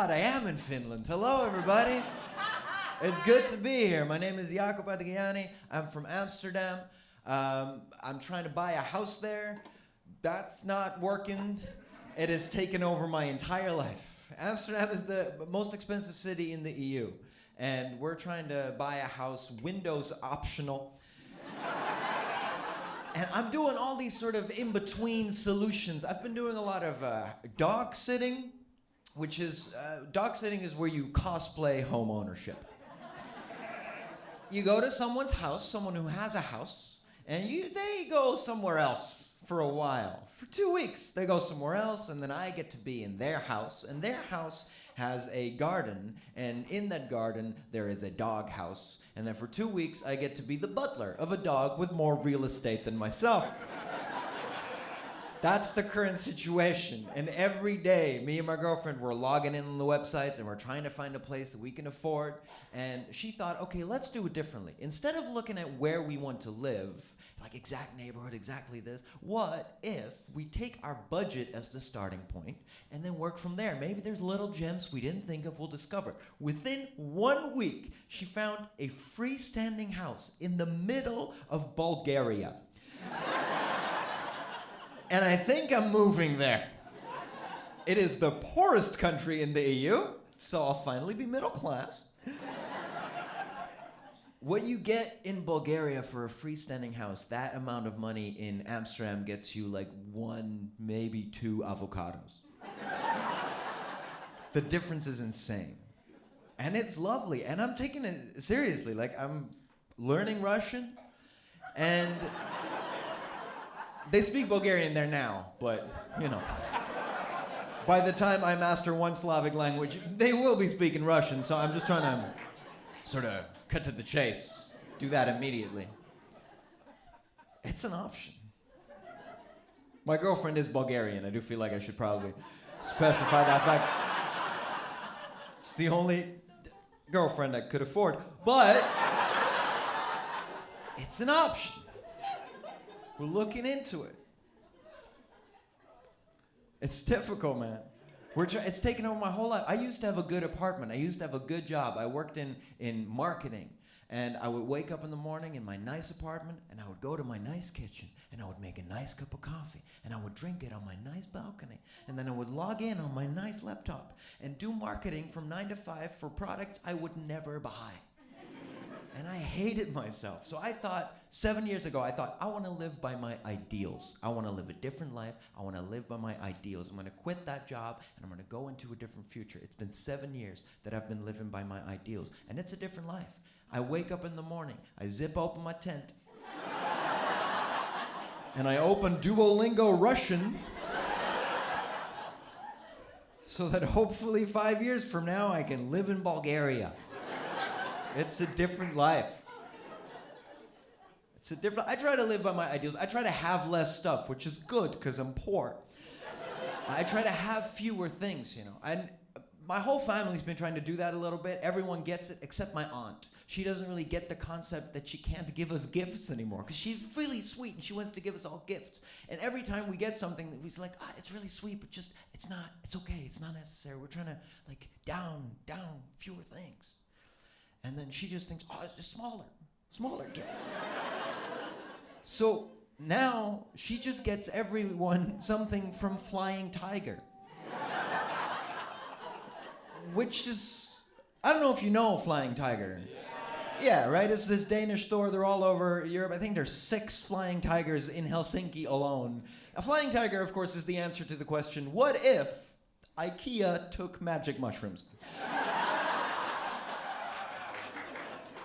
God, I am in Finland. Hello, everybody. It's good to be here. My name is Jakob Adegiani. I'm from Amsterdam. I'm trying to buy a house there. That's not working. It has taken over my entire life. Amsterdam is the most expensive city in the EU. And we're trying to buy a house, windows optional. And I'm doing all these sort of in-between solutions. I've been doing a lot of dog sitting, which is, dog sitting is where you cosplay home ownership. You go to someone's house, someone who has a house, and they go somewhere else for a while. For 2 weeks, they go somewhere else, and then I get to be in their house, and their house has a garden, and in that garden, there is a dog house. And then for 2 weeks, I get to be the butler of a dog with more real estate than myself. That's the current situation. And every day, me and my girlfriend were logging in on the websites and we're trying to find a place that we can afford. And she thought, okay, let's do it differently. Instead of looking at where we want to live, like exact neighborhood, exactly this, what if we take our budget as the starting point and then work from there? Maybe there's little gems we didn't think of, we'll discover. Within 1 week, she found a freestanding house in the middle of Bulgaria. And I think I'm moving there. It is the poorest country in the EU, so I'll finally be middle class. What you get in Bulgaria for a freestanding house, that amount of money in Amsterdam gets you like 1, maybe 2 avocados. The difference is insane. And it's lovely, and I'm taking it seriously. Like, I'm learning Russian, and they speak Bulgarian there now, but, you know. By the time I master one Slavic language, they will be speaking Russian, so I'm just trying to sort of cut to the chase. Do that immediately. It's an option. My girlfriend is Bulgarian. I do feel like I should probably specify that fact. It's the only girlfriend I could afford, but it's an option. We're looking into it. It's difficult, man. It's taken over my whole life. I used to have a good apartment. I used to have a good job. I worked in marketing. And I would wake up in the morning in my nice apartment, and I would go to my nice kitchen, and I would make a nice cup of coffee, and I would drink it on my nice balcony. And then I would log in on my nice laptop and do marketing from 9 to 5 for products I would never buy. And I hated myself. So I thought, 7 years ago, I want to live by my ideals. I want to live a different life. I want to live by my ideals. I'm going to quit that job, and I'm going to go into a different future. It's been 7 years that I've been living by my ideals, and it's a different life. I wake up in the morning, I zip open my tent, and I open Duolingo Russian, so that hopefully 5 years from now, I can live in Bulgaria. It's a different life. I try to live by my ideals. I try to have less stuff, which is good because I'm poor. I try to have fewer things, you know. And my whole family's been trying to do that a little bit. Everyone gets it except my aunt. She doesn't really get the concept that she can't give us gifts anymore because she's really sweet and she wants to give us all gifts. And every time we get something, we're like, it's really sweet, but just, it's okay, it's not necessary. We're trying to, like, down fewer things. And then she just thinks, it's just smaller gifts. So now she just gets everyone something from Flying Tiger. Which is, I don't know if you know Flying Tiger. Yeah, right? It's this Danish store. They're all over Europe. I think there's 6 Flying Tigers in Helsinki alone. A Flying Tiger, of course, is the answer to the question, what if IKEA took magic mushrooms?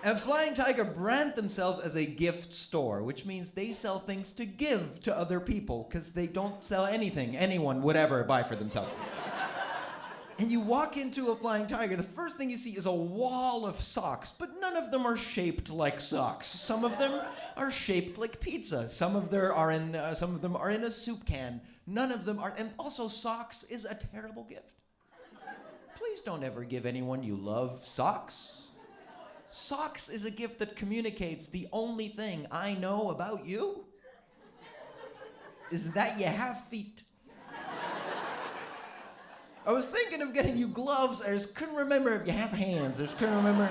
And Flying Tiger brand themselves as a gift store, which means they sell things to give to other people because they don't sell anything anyone would ever buy for themselves. And you walk into a Flying Tiger, the first thing you see is a wall of socks, but none of them are shaped like socks. Some of them are shaped like pizza. Some of them are in a soup can. None of them are, and also socks is a terrible gift. Please don't ever give anyone you love socks. Socks is a gift that communicates the only thing I know about you is that you have feet. I was thinking of getting you gloves. I just couldn't remember if you have hands. I just couldn't remember.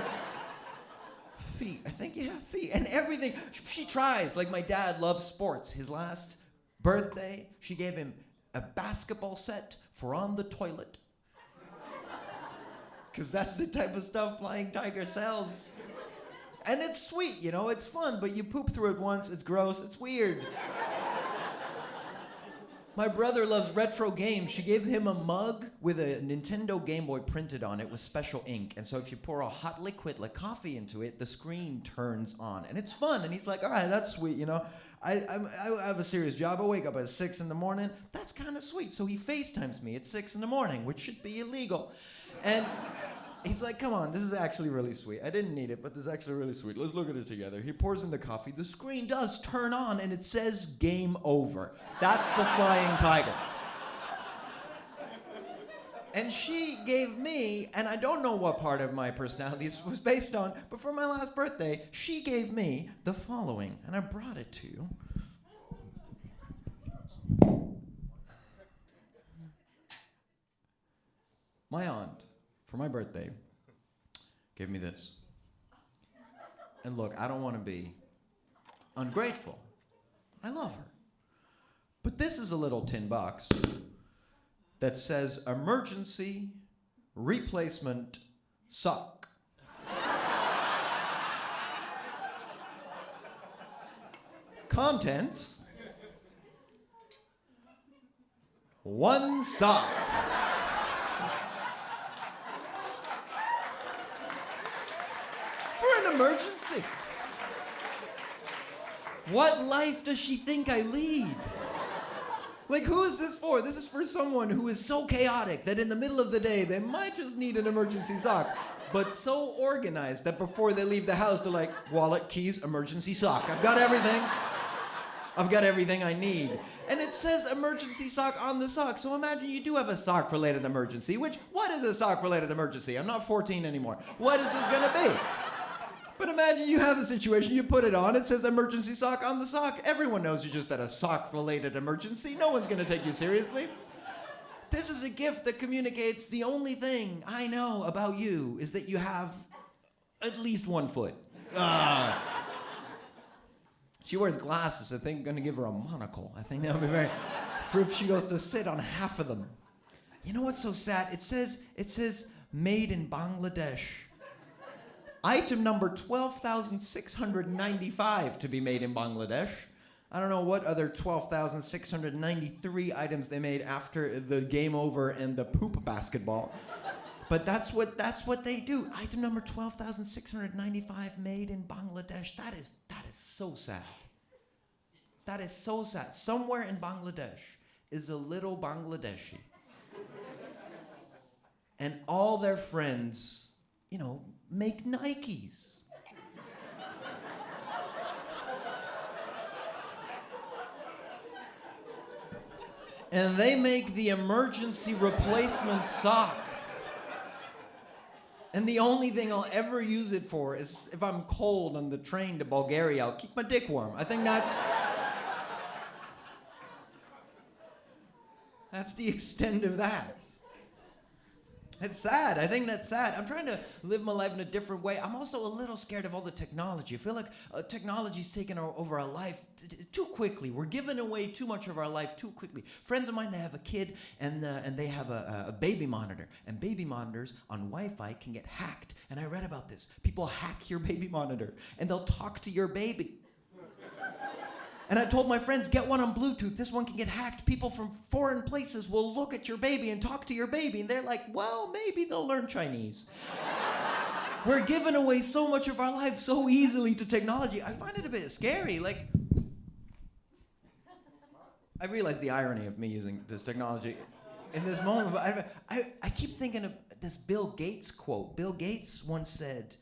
Feet. I think you have feet. And everything. She tries. Like, my dad loves sports. His last birthday, she gave him a basketball set for on the toilet. Because that's the type of stuff Flying Tiger sells. And it's sweet, you know, it's fun, but you poop through it once, it's gross, it's weird. My brother loves retro games. She gave him a mug with a Nintendo Game Boy printed on it with special ink. And so if you pour a hot liquid like coffee into it, the screen turns on. And it's fun. And he's like, all right, that's sweet, you know. I have a serious job. I wake up at 6 in the morning. That's kind of sweet. So he FaceTimes me at 6 in the morning, which should be illegal. And he's like, come on, this is actually really sweet. I didn't need it, but this is actually really sweet. Let's look at it together. He pours in the coffee. The screen does turn on, and it says game over. That's the Flying Tiger. And she gave me, and I don't know what part of my personality this was based on, but for my last birthday, she gave me the following, and I brought it to you. My aunt, for my birthday, gave me this. And look, I don't want to be ungrateful. I love her. But this is a little tin box that says emergency replacement sock. Contents: one sock. For an emergency. What life does she think I lead? Like, who is this for? This is for someone who is so chaotic that in the middle of the day, they might just need an emergency sock, but so organized that before they leave the house, they're like, wallet, keys, emergency sock. I've got everything. I've got everything I need. And it says emergency sock on the sock. So imagine you do have a sock-related emergency, which, what is a sock-related emergency? I'm not 14 anymore. What is this gonna be? But imagine you have a situation, you put it on, it says emergency sock on the sock. Everyone knows you just had a sock-related emergency. No one's gonna take you seriously. This is a gift that communicates the only thing I know about you is that you have at least one foot. She wears glasses. I think I'm gonna give her a monocle. I think that would be very, for if she goes to sit on half of them. You know what's so sad? It says made in Bangladesh. Item number 12,695 to be made in Bangladesh. I don't know what other 12,693 items they made after the game over and the poop basketball. But that's what they do. Item number 12,695 made in Bangladesh. That is so sad. That is so sad. Somewhere in Bangladesh is a little Bangladeshi. And all their friends, you know, make Nikes. And they make the emergency replacement sock. And the only thing I'll ever use it for is if I'm cold on the train to Bulgaria, I'll keep my dick warm. I think that's the extent of that. It's sad. I think that's sad. I'm trying to live my life in a different way. I'm also a little scared of all the technology. I feel like technology's taken over our life too quickly. We're giving away too much of our life too quickly. Friends of mine, they have a kid and they have a baby monitor. And baby monitors on Wi-Fi can get hacked. And I read about this. People hack your baby monitor and they'll talk to your baby. And I told my friends, get one on Bluetooth. This one can get hacked. People from foreign places will look at your baby and talk to your baby. And they're like, well, maybe they'll learn Chinese. We're giving away so much of our life so easily to technology. I find it a bit scary. Like, I realize the irony of me using this technology in this moment. But I keep thinking of this Bill Gates quote. Bill Gates once said,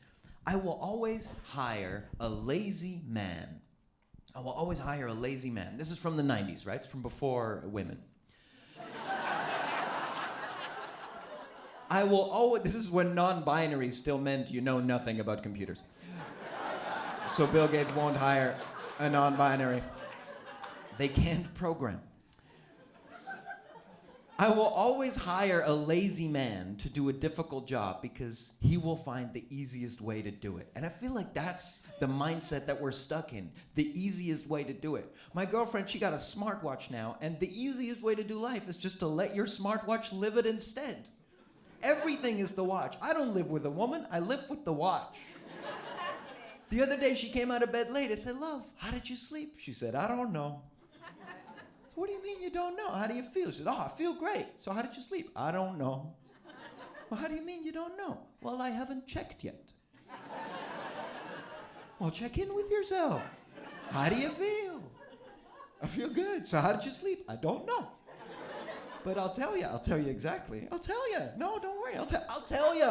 I will always hire a lazy man. I will always hire a lazy man. This is from the 90s, right? It's from before women. I will always, this is when non-binary still meant you know nothing about computers. So Bill Gates won't hire a non-binary. They can't program. I will always hire a lazy man to do a difficult job because he will find the easiest way to do it. And I feel like that's the mindset that we're stuck in. The easiest way to do it. My girlfriend, she got a smartwatch now, and the easiest way to do life is just to let your smartwatch live it instead. Everything is the watch. I don't live with a woman, I live with the watch. The other day she came out of bed late. I said, love, how did you sleep? She said, I don't know. What do you mean you don't know? How do you feel? She said, oh, I feel great. So how did you sleep? I don't know. Well, how do you mean you don't know? Well, I haven't checked yet. Well, check in with yourself. How do you feel? I feel good. So how did you sleep? I don't know. But I'll tell you exactly. I'll tell you. No, don't worry. I'll tell you.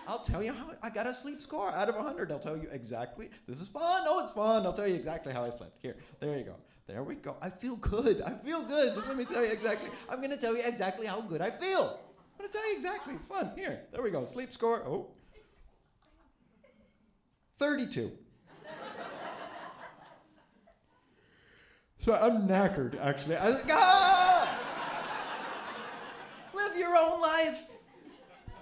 I'll tell you how I got a sleep score out of 100. I'll tell you exactly. This is fun. Oh, it's fun. I'll tell you exactly how I slept. Here, there you go. There we go. I feel good. I feel good. Just let me tell you exactly. I'm going to tell you exactly how good I feel. I'm going to tell you exactly. It's fun. Here, there we go. Sleep score. Oh. 32. So I'm knackered, actually. Live your own life.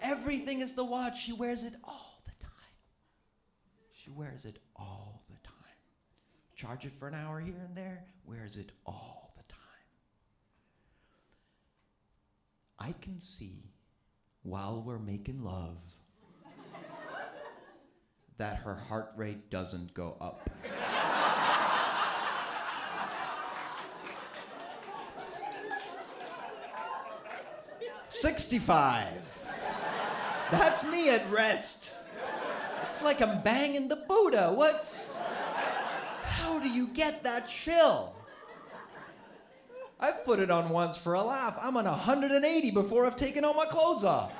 Everything is the watch. She wears it all the time. She wears it all the time. Charge it for an hour here and there, wears it all the time. I can see, while we're making love, that her heart rate doesn't go up. $65. That's me at rest. It's like I'm banging the Buddha. How do you get that chill? I've put it on once for a laugh. I'm on 180 before I've taken all my clothes off.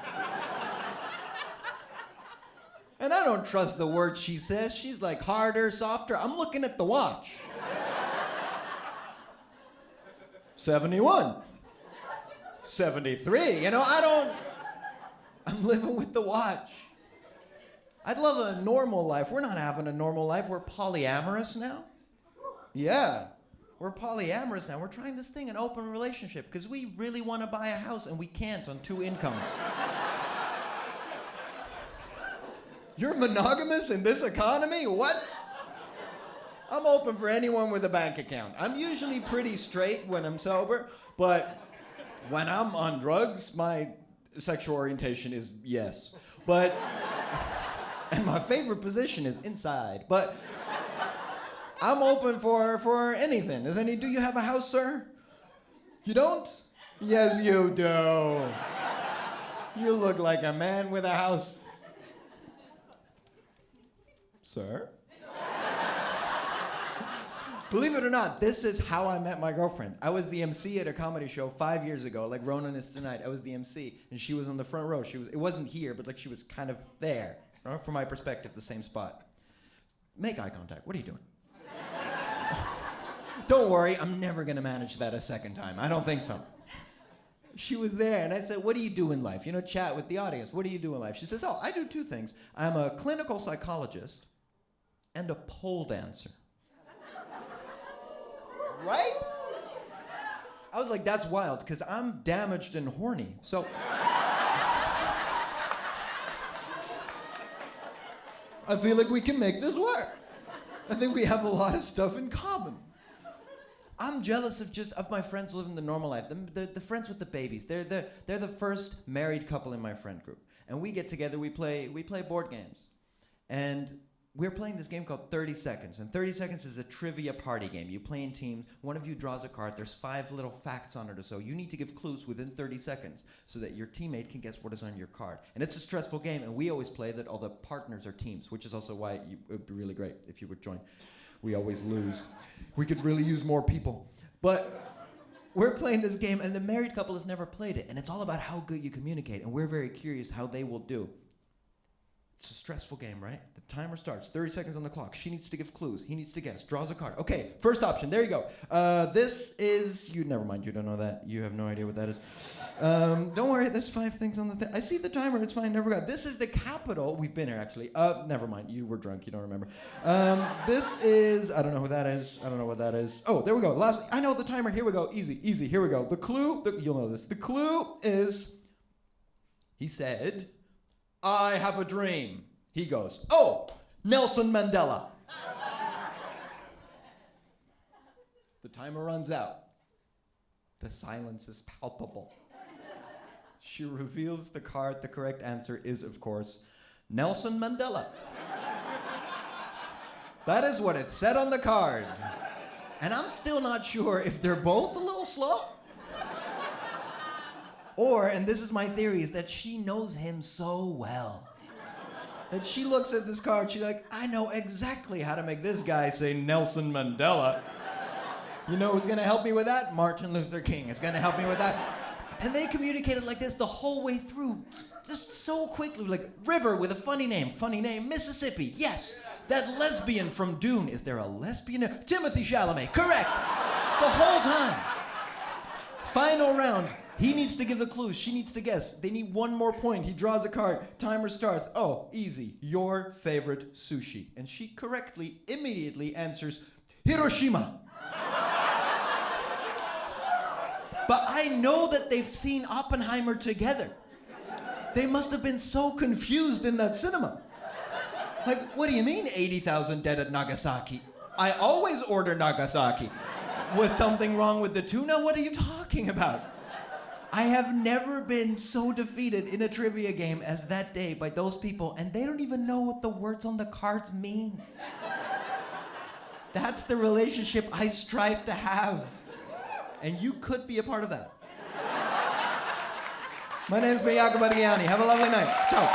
And I don't trust the words she says. She's like harder, softer. I'm looking at the watch. 71. 73. I'm living with the watch. I'd love a normal life. We're not having a normal life. We're polyamorous now. Yeah, we're polyamorous now. We're trying this thing, an open relationship, because we really want to buy a house and we can't on 2 incomes. You're monogamous in this economy? What? I'm open for anyone with a bank account. I'm usually pretty straight when I'm sober, but when I'm on drugs, my sexual orientation is yes. And my favorite position is inside. But I'm open for anything. Do you have a house, sir? You don't? Yes, you do. You look like a man with a house. Sir? Believe it or not, this is how I met my girlfriend. I was the MC at a comedy show 5 years ago, like Ronan is tonight. I was the MC, and she was on the front row. It wasn't here, but like she was kind of there. From my perspective, the same spot. Make eye contact. What are you doing? Don't worry, I'm never going to manage that a second time. I don't think so. She was there, and I said, what do you do in life? Chat with the audience. What do you do in life? She says, oh, I do 2 things. I'm a clinical psychologist and a pole dancer. Right? I was like, that's wild, because I'm damaged and horny. So I feel like we can make this work. I think we have a lot of stuff in common. I'm jealous of my friends living the normal life. The friends with the babies. They're the first married couple in my friend group. And we get together, we play board games. And we're playing this game called 30 Seconds. And 30 Seconds is a trivia party game. You play in teams. One of you draws a card. There's 5 little facts on it or so. You need to give clues within 30 seconds so that your teammate can guess what is on your card. And it's a stressful game, and we always play that all the partners are teams, which is also why it would be really great if you would join. We always lose. We could really use more people. But we're playing this game, and the married couple has never played it. And it's all about how good you communicate. And we're very curious how they will do. It's a stressful game, right? The timer starts, 30 seconds on the clock. She needs to give clues. He needs to guess. Draws a card. Okay, first option. There you go. This is... Never mind, you don't know that. You have no idea what that is. Don't worry, there's 5 things on the thing. I see the timer. It's fine. Never got. This is the capital. We've been here, actually. Never mind. You were drunk. You don't remember. This is... I don't know who that is. I don't know what that is. Oh, there we go. Last... I know the timer. Here we go. Easy, easy. Here we go. The clue... You'll know this. The clue is... He said... I have a dream. He goes, oh, Nelson Mandela. The timer runs out. The silence is palpable. She reveals the card. The correct answer is, of course, Nelson Mandela. That is what it said on the card. And I'm still not sure if they're both a little slow. Or, and this is my theory, is that she knows him so well that she looks at this card, she's like, I know exactly how to make this guy say Nelson Mandela. You know who's gonna help me with that? Martin Luther King is gonna help me with that. And they communicated like this the whole way through, just so quickly, like River with a funny name, Mississippi, yes. That lesbian from Dune, is there a lesbian? Timothée Chalamet, correct. The whole time. Final round. He needs to give the clues. She needs to guess. They need one more point. He draws a card. Timer starts. Oh, easy. Your favorite sushi. And she correctly, immediately answers, Hiroshima. But I know that they've seen Oppenheimer together. They must have been so confused in that cinema. Like, what do you mean 80,000 dead at Nagasaki? I always order Nagasaki. Was something wrong with the tuna? What are you talking about? I have never been so defeated in a trivia game as that day by those people, and they don't even know what the words on the cards mean. That's the relationship I strive to have. And you could be a part of that. My name's Jakob Adegiani. Have a lovely night. Ciao.